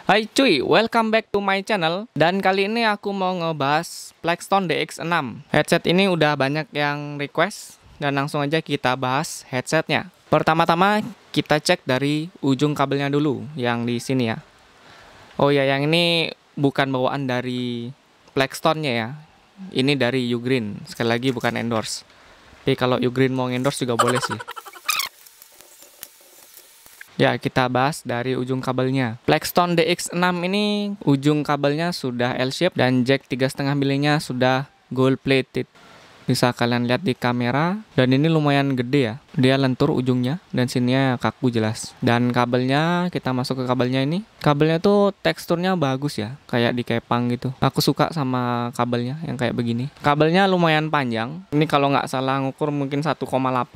Hai cuy, welcome back to my channel. Dan kali ini aku mau ngebahas Plexton DX6. Headset ini udah banyak yang request, dan langsung aja kita bahas headsetnya. Pertama-tama kita cek dari ujung kabelnya dulu, yang di sini ya. Oh ya, yang ini bukan bawaan dari Plextonnya ya. Ini dari Ugreen. Sekali lagi bukan endorse. Tapi kalau Ugreen mau endorse juga boleh sih. Ya, kita bahas dari ujung kabelnya. Plexton DX6 ini ujung kabelnya sudah L-shape dan jack 3,5 milinya sudah gold plated. Bisa kalian lihat di kamera, dan ini lumayan gede ya. Dia lentur ujungnya dan sininya kaku jelas. Dan kabelnya, kita masuk ke kabelnya ini. Kabelnya tuh teksturnya bagus ya, kayak dikepang gitu. Aku suka sama kabelnya yang kayak begini. Kabelnya lumayan panjang. Ini kalau nggak salah ngukur mungkin 1,8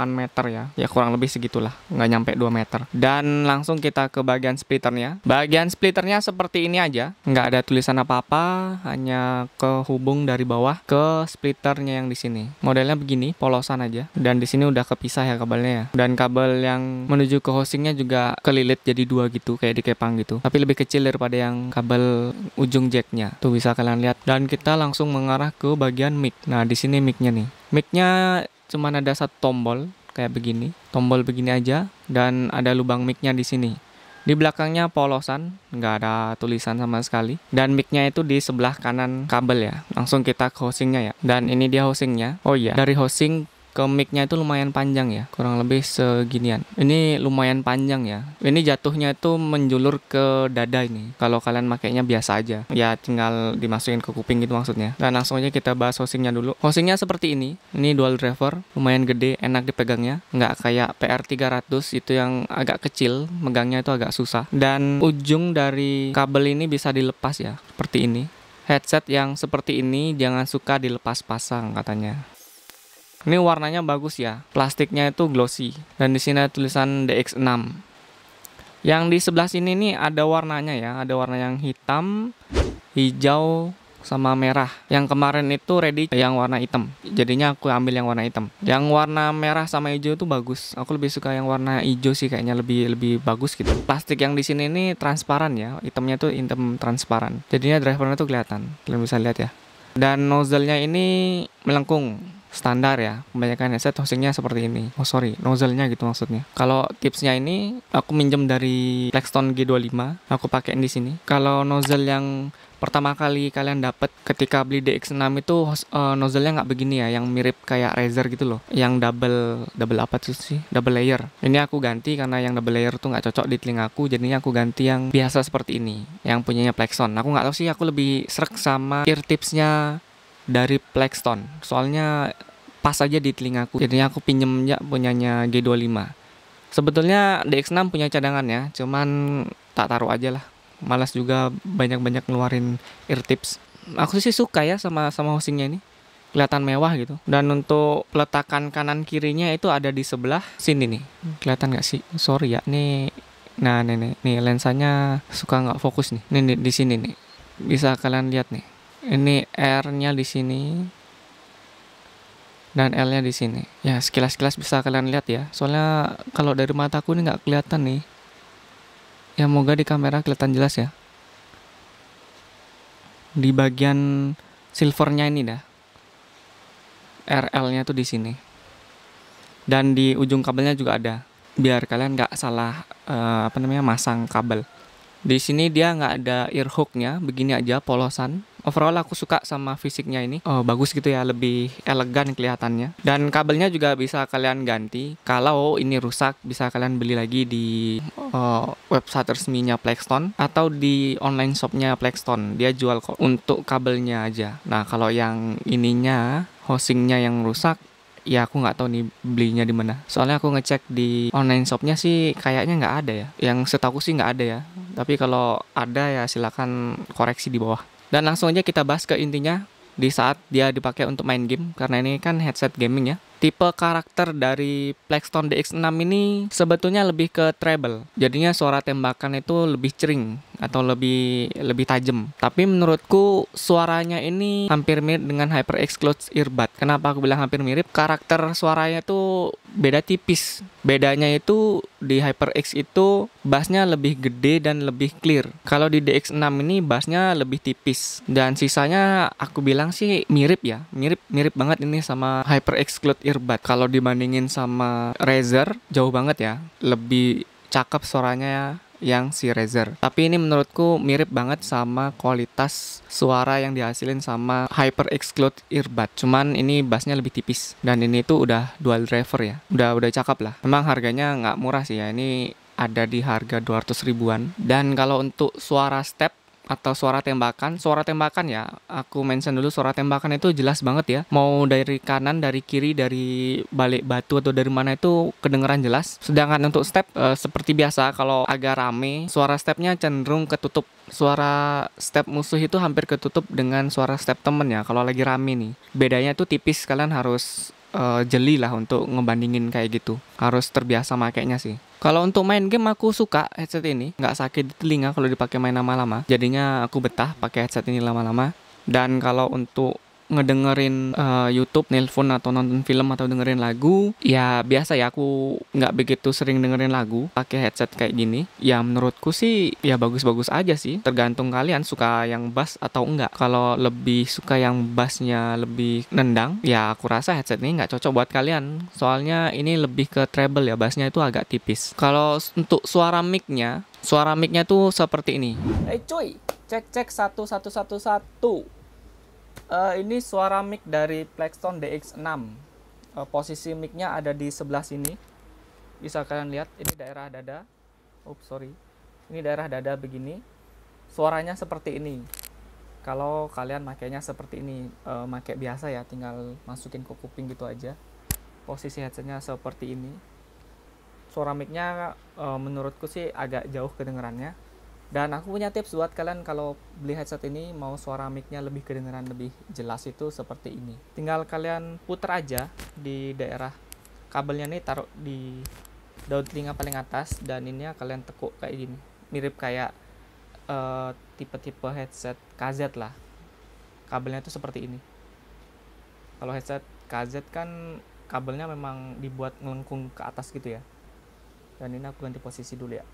meter ya. Ya kurang lebih segitulah, nggak nyampe 2 meter. Dan langsung kita ke bagian splitternya. Bagian splitternya seperti ini aja. Nggak ada tulisan apa-apa, hanya kehubung dari bawah ke splitternya yang di sini. Modelnya begini, polosan aja. Dan di sini udah kepisah ya kabelnya ya. Dan kabel yang menuju ke housingnya juga kelilit jadi dua gitu, kayak dikepang gitu. Tapi lebih kecil daripada yang kabel ujung jacknya. Tuh bisa kalian lihat. Dan kita langsung mengarah ke bagian mic. Nah di sini micnya nih. Micnya cuman ada satu tombol kayak begini. Tombol begini aja. Dan ada lubang micnya di sini. Di belakangnya polosan, nggak ada tulisan sama sekali. Dan mic-nya itu di sebelah kanan kabel ya. Langsung kita ke housingnya ya. Dan ini dia housingnya. Oh iya, dari housing ke mic-nya itu lumayan panjang ya. Kurang lebih seginian. Ini lumayan panjang ya. Ini jatuhnya itu menjulur ke dada ini. Kalau kalian makainya biasa aja. Ya tinggal dimasukin ke kuping gitu maksudnya. Dan langsung aja kita bahas housingnya dulu. Housingnya seperti ini. Ini dual driver. Lumayan gede, enak dipegangnya. Nggak kayak PR300 itu yang agak kecil. Megangnya itu agak susah. Dan ujung dari kabel ini bisa dilepas ya. Seperti ini. Headset yang seperti ini jangan suka dilepas pasang katanya. Ini warnanya bagus ya. Plastiknya itu glossy. Dan di sini ada tulisan DX6. Yang di sebelah sini nih ada warnanya ya. Ada warna yang hitam, hijau, sama merah. Yang kemarin itu ready yang warna hitam. Jadinya aku ambil yang warna hitam. Yang warna merah sama hijau itu bagus. Aku lebih suka yang warna hijau sih, kayaknya lebih bagus gitu. Plastik yang di sini ini transparan ya. Hitamnya tuh hitam transparan. Jadinya drivernya tuh kelihatan. Kalian bisa lihat ya. Dan nozzle-nya ini melengkung. Standar ya, kebanyakan headset housingnya seperti ini. Oh sorry, nozzle-nya gitu maksudnya. Kalau tipsnya ini aku minjem dari Plexton G25, aku pakein di sini. Kalau nozzle yang pertama kali kalian dapat ketika beli DX6 itu nozzle-nya nggak begini ya, yang mirip kayak Razer gitu loh, yang double apa sih, double layer. Ini aku ganti karena yang double layer tuh nggak cocok di telingaku, jadinya aku ganti yang biasa seperti ini, yang punyanya Plexton. Aku nggak tahu sih, aku lebih srek sama ear tipsnya dari Plexton, soalnya pas aja di telingaku. Jadinya aku pinjem ya punyanya G25. Sebetulnya DX6 punya cadangan ya, cuman tak taruh aja lah. Malas juga banyak-banyak ngeluarin ear tips. Aku sih suka ya sama housingnya ini. Kelihatan mewah gitu. Dan untuk peletakan kanan kirinya itu ada di sebelah sini nih. Kelihatan nggak sih? Sorry ya, nih. Nah, nih lensanya suka nggak fokus nih. Nih di sini nih. Bisa kalian lihat nih. Ini R-nya di sini. Dan L-nya di sini. Ya, sekilas-sekilas bisa kalian lihat ya. Soalnya kalau dari mataku ini nggak kelihatan nih. Ya, moga di kamera kelihatan jelas ya. Di bagian silvernya ini dah. RL-nya tuh di sini. Dan di ujung kabelnya juga ada. Biar kalian nggak salah masang kabel. Di sini dia nggak ada ear hook-nya, begini aja polosan. Overall aku suka sama fisiknya ini. Oh, bagus gitu ya, lebih elegan kelihatannya. Dan kabelnya juga bisa kalian ganti. Kalau ini rusak, bisa kalian beli lagi di website resminya Plexton atau di online shopnya Plexton. Dia jual kok untuk kabelnya aja. Nah, kalau yang ininya, housingnya yang rusak, ya aku nggak tahu nih belinya di mana. Soalnya aku ngecek di online shopnya sih kayaknya nggak ada ya. Yang setahu sih nggak ada ya. Tapi kalau ada ya silakan koreksi di bawah. Dan langsung aja kita bahas ke intinya di saat dia dipakai untuk main game. Karena ini kan headset gaming ya. Tipe karakter dari Plexton DX6 ini sebetulnya lebih ke treble. Jadinya suara tembakan itu lebih cering atau lebih tajam. Tapi menurutku suaranya ini hampir mirip dengan HyperX Cloud Earbud. Kenapa aku bilang hampir mirip? Karakter suaranya itu beda tipis. Bedanya itu di HyperX itu bassnya lebih gede dan lebih clear. Kalau di DX6 ini bassnya lebih tipis. Dan sisanya aku bilang sih mirip ya. Mirip banget ini sama HyperX Cloud Earbud. Kalau dibandingin sama Razer jauh banget ya. Lebih cakep suaranya yang si Razer. Tapi ini menurutku mirip banget sama kualitas suara yang dihasilin sama HyperX Cloud Earbud. Cuman ini bassnya lebih tipis. Dan ini tuh udah dual driver ya. Udah cakep lah. Memang harganya nggak murah sih ya. Ini ada di harga 200 ribuan. Dan kalau untuk suara step atau suara tembakan ya, aku mention dulu suara tembakan itu jelas banget ya, mau dari kanan, dari kiri, dari balik batu atau dari mana itu kedengeran jelas. Sedangkan untuk step seperti biasa kalau agak rame suara stepnya cenderung ketutup. Suara step musuh itu hampir ketutup dengan suara step temen ya kalau lagi rame nih. Bedanya tuh tipis, kalian harus jeli lah untuk ngebandingin kayak gitu. Harus terbiasa makainya sih. Kalau untuk main game aku suka headset ini, nggak sakit di telinga kalau dipakai main lama-lama. Jadinya aku betah pakai headset ini lama-lama. Dan kalau untuk ngedengerin YouTube, nelpon atau nonton film atau dengerin lagu, ya biasa ya, aku nggak begitu sering dengerin lagu pakai headset kayak gini. Ya menurutku sih ya bagus-bagus aja sih, tergantung kalian suka yang bass atau enggak. Kalau lebih suka yang bassnya lebih nendang, ya aku rasa headset ini nggak cocok buat kalian, soalnya ini lebih ke treble ya, bassnya itu agak tipis. Kalau untuk suara mic-nya tuh seperti ini. Cuy, cek 1111. Ini suara mic dari Plexton DX6. Posisi mic-nya ada di sebelah sini. Bisa kalian lihat, ini daerah dada. Ini daerah dada begini. Suaranya seperti ini. Kalau kalian makainya seperti ini, makai biasa ya, tinggal masukin ke kuping gitu aja. Posisi headsetnya seperti ini. Suara mic-nya menurutku sih agak jauh kedengerannya. Dan aku punya tips buat kalian kalau beli headset ini mau suara mic-nya lebih kedengeran lebih jelas itu seperti ini. Tinggal kalian puter aja di daerah kabelnya nih, taruh di daun telinga paling atas, dan ini kalian tekuk kayak gini. Mirip kayak tipe-tipe headset KZ lah. Kabelnya itu seperti ini. Kalau headset KZ kan kabelnya memang dibuat ngelengkung ke atas gitu ya. Dan ini aku ganti posisi dulu ya.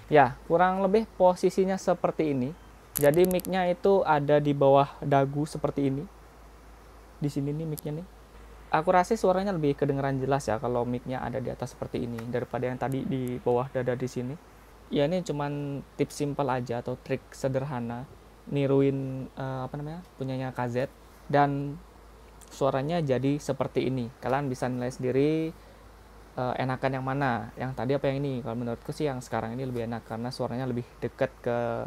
Ya, kurang lebih posisinya seperti ini. Jadi mic-nya itu ada di bawah dagu seperti ini. Di sini nih mic-nya nih. Aku rasa suaranya lebih kedengeran jelas ya kalau mic-nya ada di atas seperti ini daripada yang tadi di bawah dada di sini. Ya ini cuman tips simple aja atau trik sederhana niruin punyanya KZ, dan suaranya jadi seperti ini. Kalian bisa nilai sendiri enakan yang mana, yang tadi apa yang ini. Kalau menurutku sih yang sekarang ini lebih enak karena suaranya lebih dekat ke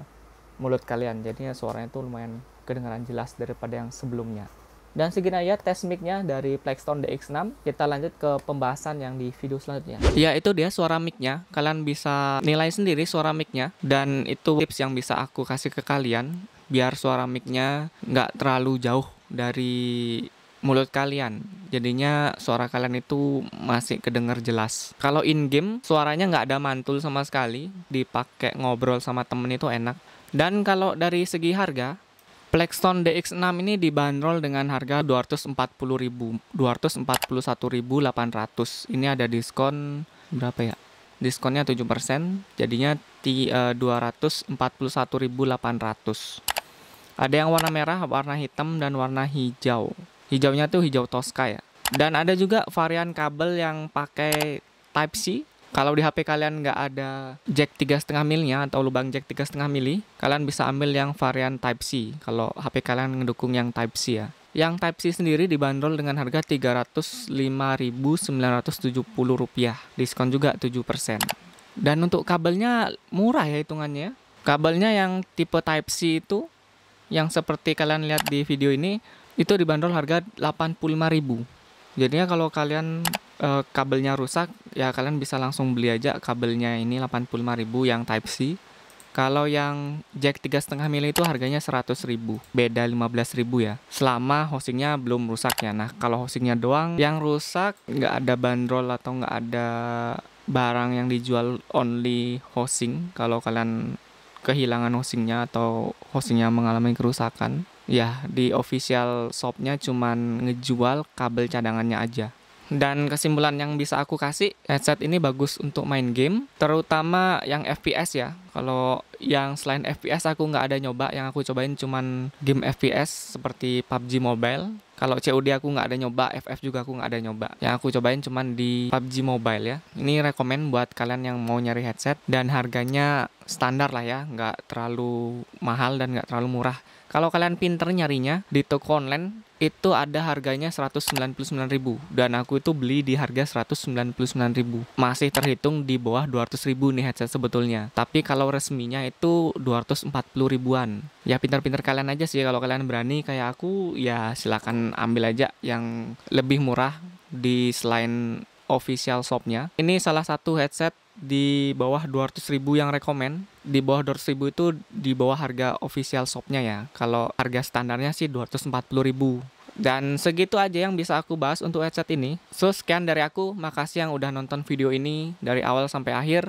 mulut kalian, jadinya suaranya tuh lumayan kedengaran jelas daripada yang sebelumnya. Dan segini aja tes mic-nya dari Plexton DX6. Kita lanjut ke pembahasan yang di video selanjutnya. Ya, itu dia suara mic-nya. Kalian bisa nilai sendiri suara mic-nya, dan itu tips yang bisa aku kasih ke kalian biar suara mic-nya nggak terlalu jauh dari mulut kalian, jadinya suara kalian itu masih kedenger jelas. Kalau in game suaranya nggak ada mantul sama sekali, dipakai ngobrol sama temen itu enak. Dan kalau dari segi harga, Plexton DX6 ini dibanderol dengan harga 241.800. Ini ada diskon berapa ya? Diskonnya 7%, jadinya 241.800. Ada yang warna merah, warna hitam, dan warna hijau. Hijaunya tuh hijau Tosca ya. Dan ada juga varian kabel yang pakai Type-C. Kalau di HP kalian nggak ada jack 3,5 mili-nya atau lubang jack 3,5 mili, kalian bisa ambil yang varian Type-C. Kalau HP kalian ngedukung yang Type-C ya. Yang Type-C sendiri dibanderol dengan harga Rp305.970. Diskon juga 7%. Dan untuk kabelnya murah ya hitungannya. Kabelnya yang tipe Type-C itu, yang seperti kalian lihat di video ini, itu dibanderol harga Rp85.000. Jadinya kalau kalian kabelnya rusak, ya kalian bisa langsung beli aja kabelnya ini Rp85.000 yang Type-C. Kalau yang jack 3,5 mili itu harganya 100.000, beda 15.000 ya. Selama housingnya belum rusak ya. Nah, kalau housingnya doang yang rusak, nggak ada bandrol atau nggak ada barang yang dijual, only housing. Kalau kalian kehilangan housingnya atau housingnya mengalami kerusakan, ya di official shopnya cuman ngejual kabel cadangannya aja. Dan kesimpulan yang bisa aku kasih, headset ini bagus untuk main game, terutama yang FPS ya. Kalau yang selain FPS aku nggak ada nyoba, yang aku cobain cuman game FPS seperti PUBG Mobile. Kalau COD aku nggak ada nyoba, FF juga aku nggak ada nyoba. Yang aku cobain cuman di PUBG Mobile ya. Ini rekomen buat kalian yang mau nyari headset, dan harganya standar lah ya, nggak terlalu mahal dan nggak terlalu murah. Kalau kalian pinter nyarinya di toko online, itu ada harganya 199.000 dan aku itu beli di harga 199.000. Masih terhitung di bawah 200.000 nih headset sebetulnya. Tapi kalau resminya itu 240 ribuan. Ya pintar-pintar kalian aja sih, kalau kalian berani kayak aku ya silakan ambil aja yang lebih murah di selain official shopnya. Ini salah satu headset di bawah 200.000 yang rekomen. Di bawah 200.000 itu di bawah harga official shopnya ya. Kalau harga standarnya sih 240.000. Dan segitu aja yang bisa aku bahas untuk headset ini. So sekian dari aku, makasih yang udah nonton video ini dari awal sampai akhir.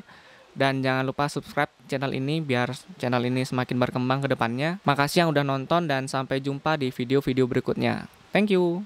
Dan jangan lupa subscribe channel ini biar channel ini semakin berkembang ke depannya. Makasih yang udah nonton dan sampai jumpa di video-video berikutnya. Thank you.